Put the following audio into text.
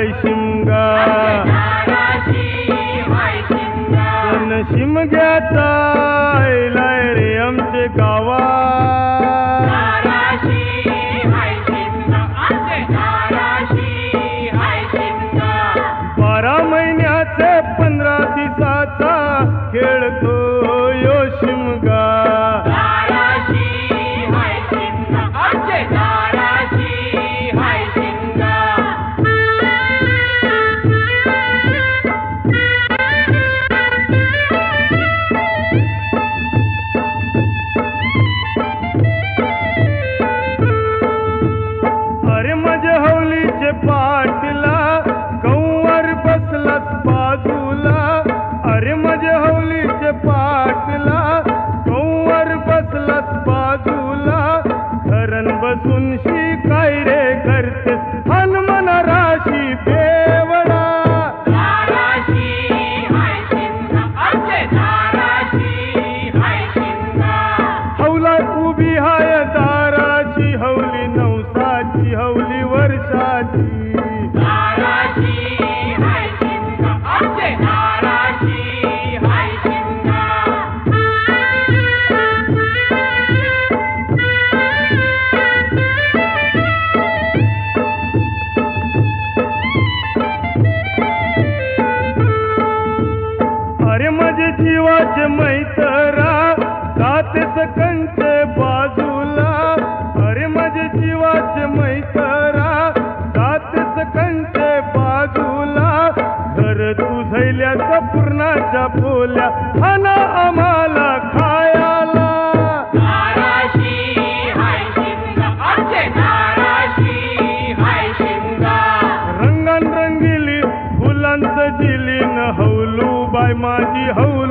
हाय शिमगा सण शिमग्याचा आयलाय रे आमचे गावा 12 महिन्याचे 15 दिवसाचा खेळतो यो शिमगा अरे माझ्या हवलीचे पाटला गौवर बसलास बाजूला अरे माझ्या हवलीचे पाटला गौवर बसलास बाजूला धरण बसून शिकाय रे करतेस हनुमान राशी बेवडा हवला उभी हाय दाराची हवली नवसाची हवली वर्षाची अरे माझे जीवाचे मैतरा जाते सकंचे बाजूला अरे माझे जीवाचे मैतरा जाते सकंचे बाजूला घर तू झैल्याचा पूर्णाच्या बोल्या खाना आम्हाला खायाला रंगान रंगिली फुलांचं जिलीन हवलू बाय माझी हवली